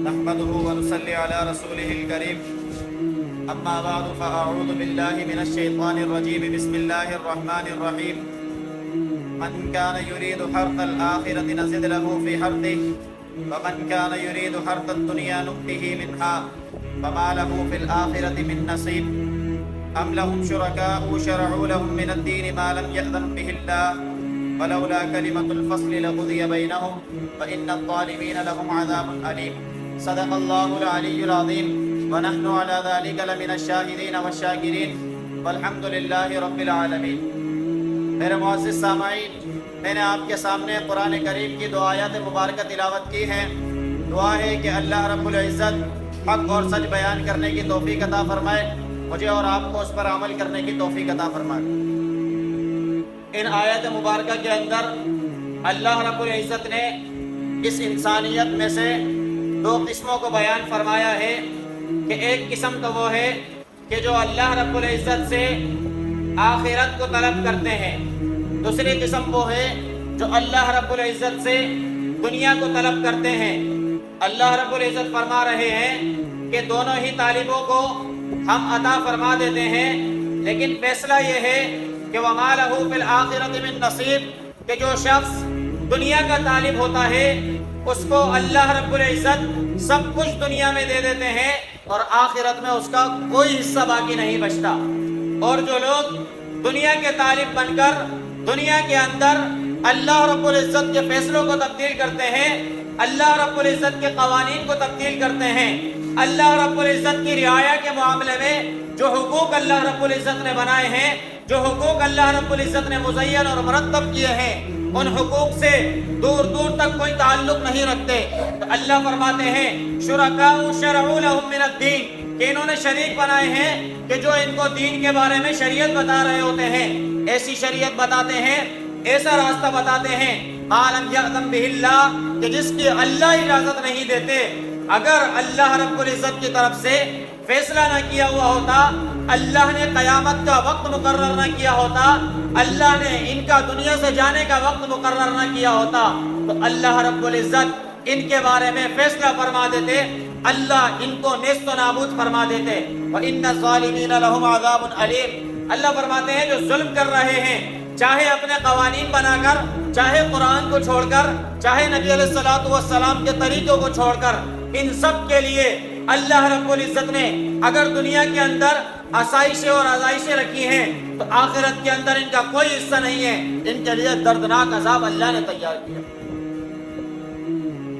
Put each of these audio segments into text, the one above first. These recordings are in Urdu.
نحمده ونصلي على رسوله الكريم أما بعد فأعوذ بالله من الشيطان الرجيم بسم الله الرحمن الرحيم من كان يريد حرث الآخرة نزد له في حرثه ومن كان يريد حرث الدنيا نؤته منها فما له في الآخرة من نصيب أم لهم شركاء شرعوا لهم من الدين ما لم يأذن به الله ولولا كلمة الفصل لقضي بينهم فإن الظالمين لهم عذاب أليم صدق الله العلي العظيم ونحن على ذلك لمن الشاهدين والشاكرين والحمد لله رب العالمين۔ میرے معزز سامعین، میں نے آپ کے سامنے قرآن کریم کی دو آیات مبارکہ تلاوت کی ہیں۔ دعا ہے کہ اللہ رب العزت حق اور سچ بیان کرنے کی توفیق عطا فرمائے، مجھے اور آپ کو اس پر عمل کرنے کی توفیق عطا فرمائے۔ ان آیات مبارکہ کے اندر اللہ رب العزت نے اس انسانیت میں سے دو قسموں کو بیان فرمایا ہے کہ ایک قسم تو وہ ہے کہ جو اللہ رب العزت سے آخرت کو طلب کرتے ہیں، دوسری قسم وہ ہے جو اللہ رب العزت سے دنیا کو طلب کرتے ہیں۔ اللہ رب العزت فرما رہے ہیں کہ دونوں ہی طالبوں کو ہم عطا فرما دیتے ہیں، لیکن فیصلہ یہ ہے کہ وَمَا لَهُ فِي الْآخِرَةِ مِن نَصِيب کہ جو شخص دنیا کا طالب ہوتا ہے اس کو اللہ رب العزت سب کچھ دنیا میں دے دیتے ہیں اور آخرت میں اس کا کوئی حصہ باقی نہیں بچتا۔ اور جو لوگ دنیا کے طالب بن کر دنیا کے اندر اللہ رب العزت کے فیصلوں کو تبدیل کرتے ہیں، اللہ رب العزت کے قوانین کو تبدیل کرتے ہیں، اللہ رب العزت کی رعایا کے معاملے میں جو حقوق اللہ رب العزت نے بنائے ہیں، جو حقوق اللہ رب العزت نے مزین اور مرتب کیے ہیں، ان حقوق سے دور دور تک کوئی تعلق نہیں رکھتے۔ تو اللہ فرماتے ہیں شرکاء شرعوا لهم من الدین کہ انہوں نے شریک بنائے ہیں کہ جو ان کو دین کے بارے میں شریعت بتا رہے ہوتے ہیں، ایسی شریعت بتاتے ہیں، ایسا راستہ بتاتے ہیں ما لم یأذن بہ اللہ کہ جس کی اللہ اجازت نہیں دیتے۔ اگر اللہ رب العزت کی طرف سے فیصلہ نہ کیا ہوا ہوتا، اللہ نے قیامت کا وقت مقرر نہ کیا ہوتا، اللہ نے ان کا دنیا سے جانے کا وقت مقرر نہ کیا ہوتا، تو اللہ رب العزت ان کے بارے میں فیصلہ فرما دیتے، اللہ ان کو نیست و نابود فرما دیتے۔ وَإِنَّ الظَّالِمِينَ لَهُمْ عَذَابٌ أَلِيمٌ اللہ فرماتے ہیں جو ظلم کر رہے ہیں، چاہے اپنے قوانین بنا کر، چاہے قرآن کو چھوڑ کر، چاہے نبی علیہ الصلوۃ والسلام کے طریقوں کو چھوڑ کر، ان سب کے لیے اللہ رب العزت نے اگر دنیا کے اندر آسائشیں اور آزائشیں رکھی ہیں تو آخرت کے اندر ان کا کوئی حصہ نہیں ہے، ان کے لیے دردناک عذاب اللہ نے تیار کیا۔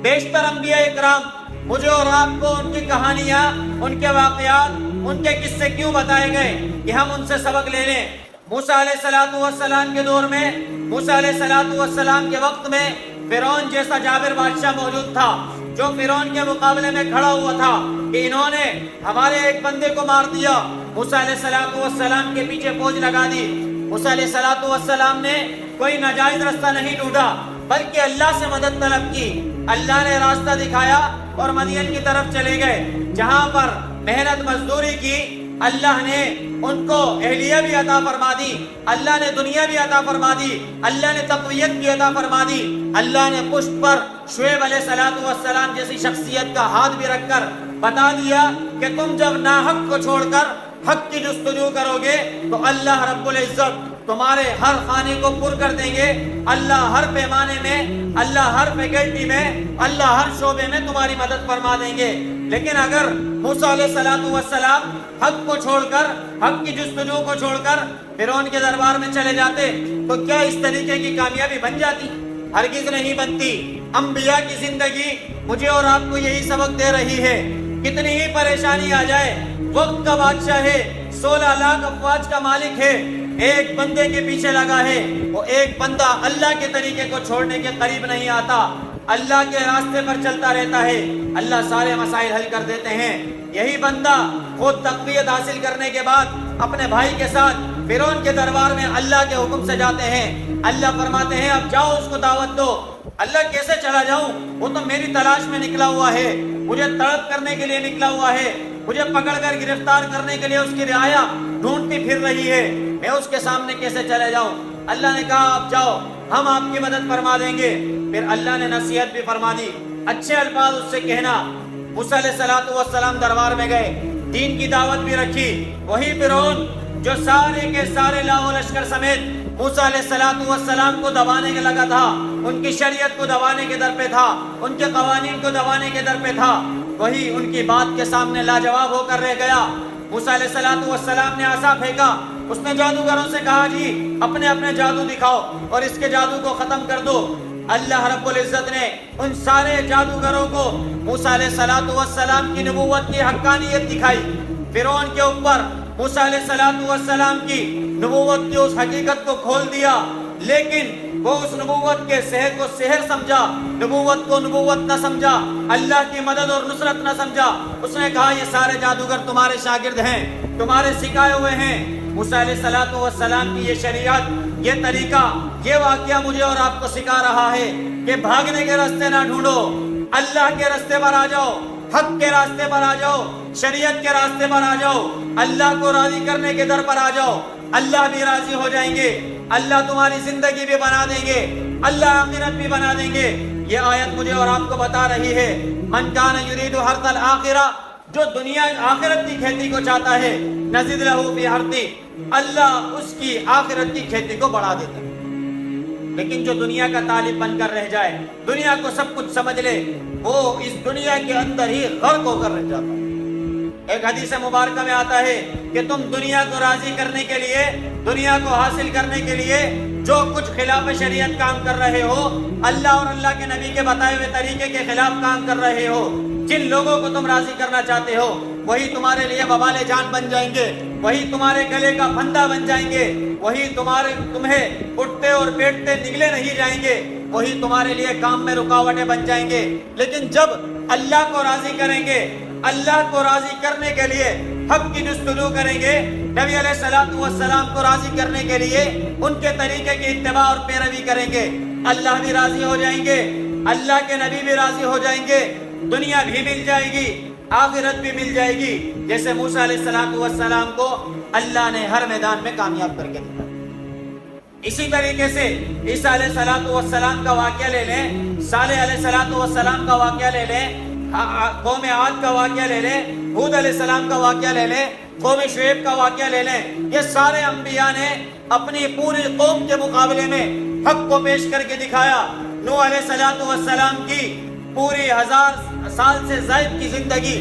بیشتر انبیاء اکرام مجھے اور آپ کو ان کی کہانیاں، ان کے واقعات، ان کے قصے کیوں بتائے گئے کہ ہم ان سے سبق لے لیں۔ موسیٰ علیہ السلام کے دور میں، موسیٰ علیہ السلام کے وقت میں فرعون جیسا جابر بادشاہ موجود تھا جو فرعون کے مقابلے میں کھڑا ہوا تھا کہ انہوں نے ہمارے ایک بندے کو مار دیا۔ موسیٰ علیہ السلام کے پیچھے فوج لگا دی۔ موسیٰ علیہ السلام نے کوئی ناجائز راستہ نہیں ڈھونڈا بلکہ اللہ سے مدد طلب کی۔ اللہ نے راستہ دکھایا اور مدین کی طرف چلے گئے جہاں پر محنت مزدوری کی۔ اللہ نے ان کو اہلیہ بھی عطا فرما دی، اللہ نے دنیا بھی عطا فرما دی، اللہ نے تقویت بھی عطا فرما دی، اللہ نے پشت پر شعیب علیہ السلام جیسی شخصیت کا ہاتھ بھی رکھ کر بتا دیا کہ تم جب ناحق کو چھوڑ کر حق کی جستجو کرو گے تو اللہ رب العزت تمہارے ہر خانے کو پر کر دیں گے، اللہ ہر پیمانے میں، اللہ ہر فیکلٹی میں، اللہ ہر شعبے میں تمہاری مدد فرما دیں گے۔ لیکن اگر موسیٰ علیہ السلام حق کو چھوڑ کر، حق کی جستجو کو چھوڑ کر فرعون کے دربار میں چلے جاتے تو کیا اس طریقے کی کامیابی بن جاتی؟ ہرگز نہیں بنتی۔ انبیاء کی زندگی مجھے اور آپ کو یہی سبق دے رہی ہے، کتنی ہی پریشانی آ جائے، وقت کا بادشاہ ہے، 16 لاکھ افواج کا مالک ہے، ایک بندے کے پیچھے لگا ہے، وہ ایک بندہ اللہ کے طریقے کو چھوڑنے کے قریب نہیں آتا، اللہ کے راستے پر چلتا رہتا ہے، اللہ سارے مسائل حل کر دیتے ہیں۔ یہی بندہ خود تقویت حاصل کرنے کے بعد اپنے بھائی کے ساتھ فرعون کے دربار میں اللہ کے حکم سے جاتے ہیں۔ اللہ فرماتے ہیں اب جاؤ اس کو دعوت دو۔ اللہ کیسے چلا جاؤں؟ وہ تو میری تلاش میں نکلا ہوا ہے، مجھے طلب کرنے کے لیے نکلا ہوا ہے، مجھے پکڑ کر گرفتار کرنے کے لیے اس کی رعایا ڈھونڈتی پھر رہی ہے، میں اس کے سامنے کیسے چلے جاؤں؟ اللہ نے کہا آپ جاؤ، ہم آپ کی مدد فرما دیں گے۔ پھر اللہ نے نصیحت بھی فرما دی، اچھے الفاظ اس سے کہنا، موسیٰ علیہ السلام دربار میں گئے، دین کی دعوت بھی رکھی۔ وہی فرعون جو سارے کے سارے لاؤ لشکر سمیت موسیٰ علیہ السلام کو دبانے کے لگا تھا، ان کی شریعت کو دبانے کے در پہ تھا، ان کے قوانین کو دبانے کے در پہ تھا، وہی ان کی بات کے سامنے لاجواب ہو کر رہ گیا۔ موسیٰ علیہ السلام نے عصا پھینکا، اس نے جادوگروں سے کہا جی اپنے اپنے جادو دکھاؤ اور اس کے جادو کو ختم کر دو۔ اللہ رب العزت نے ان سارے جادوگروں کو موسیٰ علیہ السلام کی نبوت کی حقانیت دکھائی۔ فرعون کے اوپر موسیٰ علیہ السلام کی نبوت کی اس حقیقت کو کھول دیا، لیکن وہ اس نبوت کے سحر کو سحر سمجھا، نبوت کو نبوت نہ سمجھا، اللہ کی مدد اور نصرت نہ سمجھا۔ اس نے کہا یہ سارے جادوگر تمہارے شاگرد ہیں، تمہارے سکھائے ہوئے ہیں۔ موسیٰ علیہ السلام کی یہ شریعت، یہ طریقہ، یہ واقعہ مجھے اور آپ کو سکھا رہا ہے کہ بھاگنے کے راستے نہ ڈھونڈو، اللہ کے راستے پر آ جاؤ، حق کے راستے پر آ جاؤ، شریعت کے راستے پر آ جاؤ، اللہ کو راضی کرنے کے در پر آ جاؤ، اللہ بھی راضی ہو جائیں گے، اللہ تمہاری زندگی بھی بنا دیں گے، اللہ آخرت بھی بنا دیں گے۔ یہ آیت مجھے اور آپ کو بتا رہی ہے من کان یرید حرث الآخرہ، جو دنیا آخرت کی کھیتی کو چاہتا ہے، نزد لہ فی حرثہ، اللہ اس کی آخرت کی کھیتی کو بڑھا دیتا ہے۔ لیکن جو دنیا کا طالب بن کر رہ جائے، دنیا کو سب کچھ سمجھ لے، وہ اس دنیا کے اندر ہی غرق ہو کر رہ جاتا ہے۔ ایک حدیث مبارکہ میں آتا ہے کہ تم دنیا کو راضی کرنے کے لیے، دنیا کو حاصل کرنے کے لیے جو کچھ خلاف شریعت کام کر رہے ہو، اللہ اور اللہ کے نبی کے بتائے ہوئے طریقے کے خلاف کام کر رہے ہو، جن لوگوں کو تم راضی کرنا چاہتے ہو وہی تمہارے لیے وبال جان بن جائیں گے، وہی تمہارے گلے کا پھندا بن جائیں گے، وہی تمہیں اٹھتے اور بیٹھتے نگلے نہیں جائیں گے، وہی تمہارے لیے کام میں رکاوٹیں بن جائیں گے۔ لیکن جب اللہ کو راضی کریں گے، اللہ کو راضی کرنے کے لیے حق کی جستجو کریں گے، نبی علیہ السلام کو راضی کرنے کے لیے ان کے طریقے کی اتباع اور پیروی کریں گے، اللہ بھی راضی ہو جائیں گے، اللہ کے نبی بھی راضی ہو جائیں گے، دنیا بھی مل جائے گی، آخرت بھی مل جائے گی، جیسے موسیٰ علیہ السلام کو اللہ نے ہر میدان میں کامیاب کر کے دیا۔ اسی طریقے سے عیسیٰ علیہ السلام کا واقعہ لے لیں، صالح علیہ السلام کا واقعہ لے لیں، قوم عاد کا واقعہ لے لیں، ہود علیہ السلام کا واقعہ لے لیں، قوم شعیب کا واقعہ لے لیں۔ یہ سارے انبیاء نے اپنی پوری قوم کے مقابلے میں حق کو پیش کر کے دکھایا۔ نوح علیہ السلام کی پوری 1000 سال سے زائد کی زندگی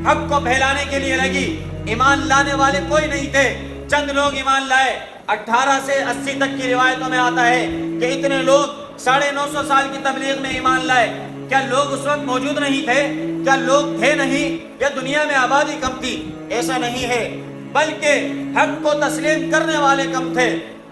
حق کو پھیلانے کے لیے لگی، ایمان لانے والے کوئی نہیں تھے، چند لوگ ایمان لائے۔ 18 سے 80 تک کی روایتوں میں آتا ہے کہ اتنے لوگ 950 سال کی تبلیغ میں ایمان لائے۔ کیا لوگ اس وقت موجود نہیں تھے؟ کیا لوگ تھے نہیں؟ یا دنیا میں آبادی کم تھی؟ ایسا نہیں ہے، بلکہ حق کو تسلیم کرنے والے کم تھے۔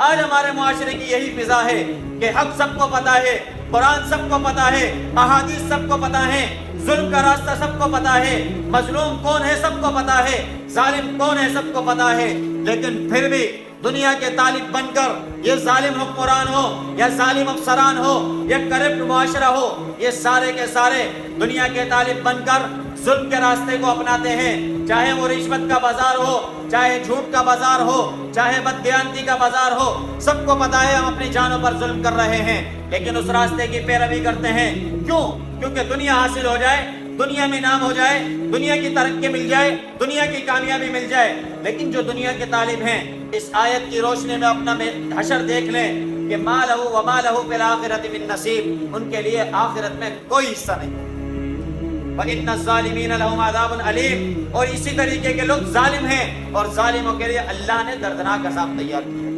آج ہمارے معاشرے کی یہی فضا ہے کہ حق سب کو پتا ہے، قرآن سب کو پتا ہے، احادیث سب کو پتا ہے، ظلم کا راستہ سب کو پتا ہے، مظلوم کون ہے سب کو پتا ہے، ظالم کون ہے سب کو پتا ہے، لیکن پھر بھی دنیا کے طالب بن کر یہ ظالم حکمران ہو یا ظالم افسران ہو یا کرپٹ معاشرہ ہو، یہ سارے کے سارے دنیا کے طالب بن کر ظلم کے راستے کو اپناتے ہیں، چاہے وہ رشوت کا بازار ہو، چاہے جھوٹ کا بازار ہو، چاہے بددیانتی کا بازار ہو، سب کو پتا ہے ہم اپنی جانوں پر ظلم کر رہے ہیں، لیکن اس راستے کی پیروی کرتے ہیں۔ کیوں؟ کیونکہ دنیا حاصل ہو جائے، دنیا میں نام ہو جائے، دنیا کی ترقی مل جائے، دنیا کی کامیابی مل جائے۔ لیکن جو دنیا کے طالب ہیں، اس آیت کی روشنی میں اپنا حشر دیکھ لیں کہ ما لہو وما لہو فی الآخرۃ من نصیب، ان کے لیے آخرت میں کوئی حصہ نہیں۔ وَإِنَّ الظَّالِمِينَ لَهُمْ عَذَابٌ أَلِيمٌ، اور اسی طریقے کے لوگ ظالم ہیں، اور ظالموں کے لیے اللہ نے دردناک عذاب تیار کیا۔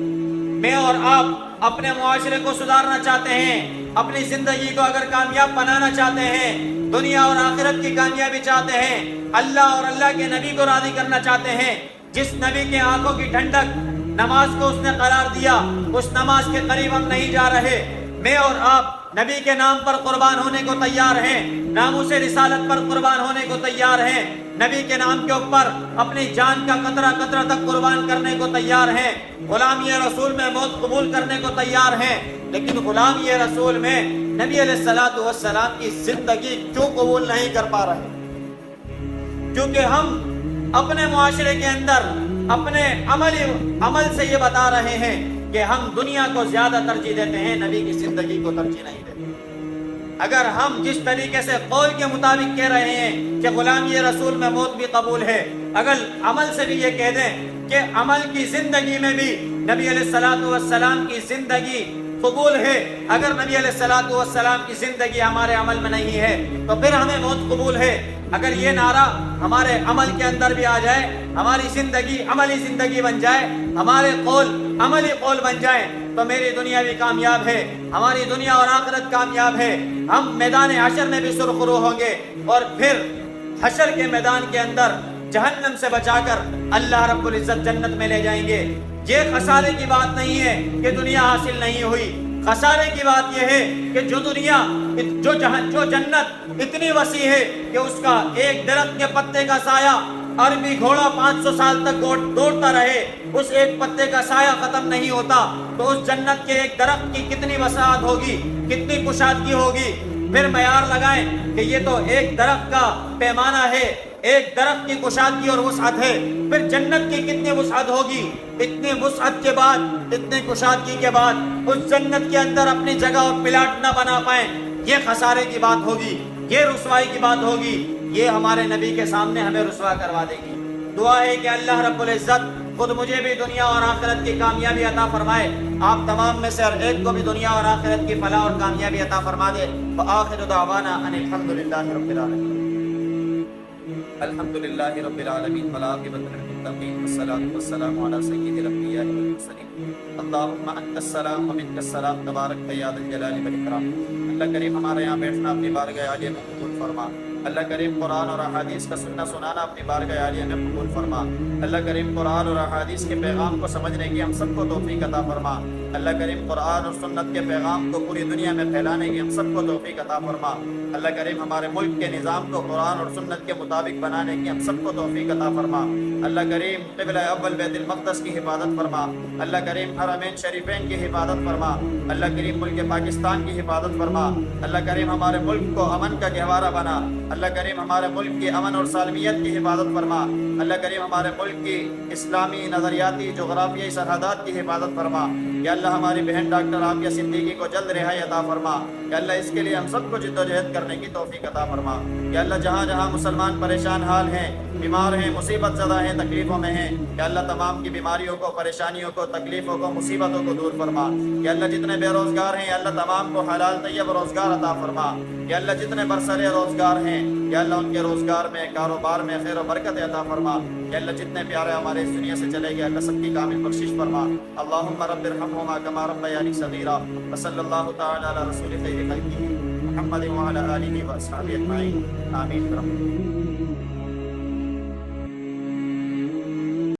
میں اور آپ اپنے معاشرے کو سدھارنا چاہتے ہیں، اپنی زندگی کو اگر کامیاب بنانا چاہتے ہیں، دنیا اور آخرت کی کامیابی چاہتے ہیں، اللہ اور اللہ کے نبی کو راضی کرنا چاہتے ہیں، جس نبی کے آنکھوں کی ٹھنڈک نماز کو اس نے قرار دیا، اس نماز کے قریب ہم نہیں جا رہے۔ میں اور آپ نبی کے نام پر قربان ہونے کو تیار ہیں، ناموس رسالت پر قربان ہونے کو تیار ہیں، نبی کے نام کے اوپر اپنی جان کا قطرہ قطرہ تک قربان کرنے کو تیار ہیں، غلامی رسول میں موت قبول کرنے کو تیار ہیں۔ لیکن غلامی رسول میں نبی علیہ السلام کی زندگی کیوں قبول نہیں کر پا رہے؟ کیونکہ ہم اپنے معاشرے کے اندر اپنے عمل سے یہ بتا رہے ہیں کہ ہم دنیا کو زیادہ ترجیح دیتے ہیں، نبی کی زندگی کو ترجیح نہیں دیتے۔ اگر ہم جس طریقے سے قول کے مطابق کہہ رہے ہیں کہ غلامی رسول میں موت بھی قبول ہے، اگر عمل سے بھی یہ کہہ دیں کہ عمل کی زندگی میں بھی نبی علیہ الصلوۃ والسلام کی زندگی قبول ہے، اگر نبی علیہ الصلوۃ والسلام کی زندگی ہمارے عمل میں نہیں ہے تو پھر ہمیں موت قبول ہے۔ اگر یہ نعرہ ہمارے عمل کے اندر بھی آ جائے، ہماری زندگی عملی زندگی بن جائے، ہمارے قول عملی قول بن جائے، تو میری دنیا بھی کامیاب ہے، ہماری دنیا اور آخرت کامیاب ہے۔ ہم میدان حشر میں بھی سرخرو ہوں گے، اور پھر حشر کے میدان کے اندر جہنم سے بچا کر اللہ رب العزت جنت میں لے جائیں گے۔ یہ خسارے کی بات نہیں ہے کہ دنیا حاصل نہیں ہوئی، خسارے کی بات یہ ہے کہ جو جنت اتنی وسیع ہے کہ اس کا ایک درخت کے پتے کا سایہ عربی گھوڑا 500 سال تک دوڑتا رہے، اس ایک پتے کا سایہ ختم نہیں ہوتا، تو اس جنت کے ایک درخت کی کتنی وسعت ہوگی، کتنی کشادگی ہوگی۔ پھر معیار لگائیں کہ یہ تو ایک درخت کا پیمانہ ہے، ایک درخت کی کشادگی اور وسعت ہے، پھر جنت کی کتنی وسعت ہوگی۔ اتنی وسعت کے بعد، اتنی کشادگی کے بعد اس جنت کے اندر اپنی جگہ اور پلاٹ نہ بنا پائیں، یہ خسارے کی بات ہوگی، یہ رسوائی کی بات ہوگی، یہ ہمارے نبی کے سامنے ہمیں رسوا کروا دے گی۔ دعا ہے کہ اللہ رب العزت خود مجھے بھی دنیا اور آخرت کی کامیابی عطا فرمائے، آپ تمام میں سے ہر ایک کو بھی دنیا اور آخرت کی فلاح اور کامیابی عطا فرما دے۔ وآخر دعوانا ان الحمدللہ رب العالمین۔ الحمدللہ رب العالمین والعاقبۃ للمتقین والصلاۃ والسلام علی سید الانبیاء والمرسلین۔ اللہم انت السلام ومنک السلام تبارک یا ذا الجلال والاکرام۔ اللہ کریم ہمارے یہاں بیٹھنا اپنی بارگاہ عالیہ میں قبول فرما۔ اللہ کریم قرآن اور احادیث کا سننا سنانا اپنی بارگاہ عالیہ میں قبول فرما۔ اللہ کریم قرآن اور احادیث کے پیغام کو سمجھنے کی ہم سب کو توفیق عطا فرما۔ اللہ کریم قرآن اور سنت کے پیغام کو پوری دنیا میں پھیلانے کی ہم سب کو توفیق عطا فرما۔ اللہ کریم ہمارے ملک کے نظام کو قرآن اور سنت کے مطابق بنانے کی ہم سب کو توفیق عطا فرما۔ اللہ کریم قبلہ اول بیت المقدس کی حفاظت فرما۔ اللہ کریم حرمین شریفین کی حفاظت فرما۔ اللہ کریم ملک پاکستان کی حفاظت فرما۔ اللہ کریم ہمارے ملک کو امن کا گہوارہ بنا۔ اللہ کریم ہمارے ملک کی امن اور سالمیت کی حفاظت فرما۔ اللہ کریم ہمارے ملک کی اسلامی نظریاتی جغرافیائی سرحدات کی حفاظت فرما۔ یا اللہ ہماری بہن ڈاکٹر عافیہ صدیقی کو جلد رہائی عطا فرما۔ یا اللہ اس کے لیے ہم سب کو جد و جہد کرنے کی توفیق عطا فرما۔ یا اللہ جہاں جہاں مسلمان پریشان حال ہیں، بیمار ہیں، مصیبت زدہ ہیں، تکلیفوں میں ہیں، یا اللہ تمام کی بیماریوں کو، پریشانیوں کو، تکلیفوں کو، مصیبتوں کو دور فرما۔ یا اللہ جتنے بے روزگار ہیں، یا اللہ تمام کو حلال طیب روزگار عطا فرما۔ یا اللہ جتنے برسر روزگار ہیں، یا اللہ ان کے روزگار میں، کاروبار میں خیر و برکت عطا فرما۔ یا اللہ جتنے پیارے ہمارے اس دنیا سے چلے گئے، اللہ سب کی کامل بخشش فرما۔ اللہم رب ارحمہما کما ربیانی صغیرا، وصلی اللہ تعالی علی رسول خیر خلقہ محمد وعلی آلہ واصحابہ اجمعین، آمین برحمتک۔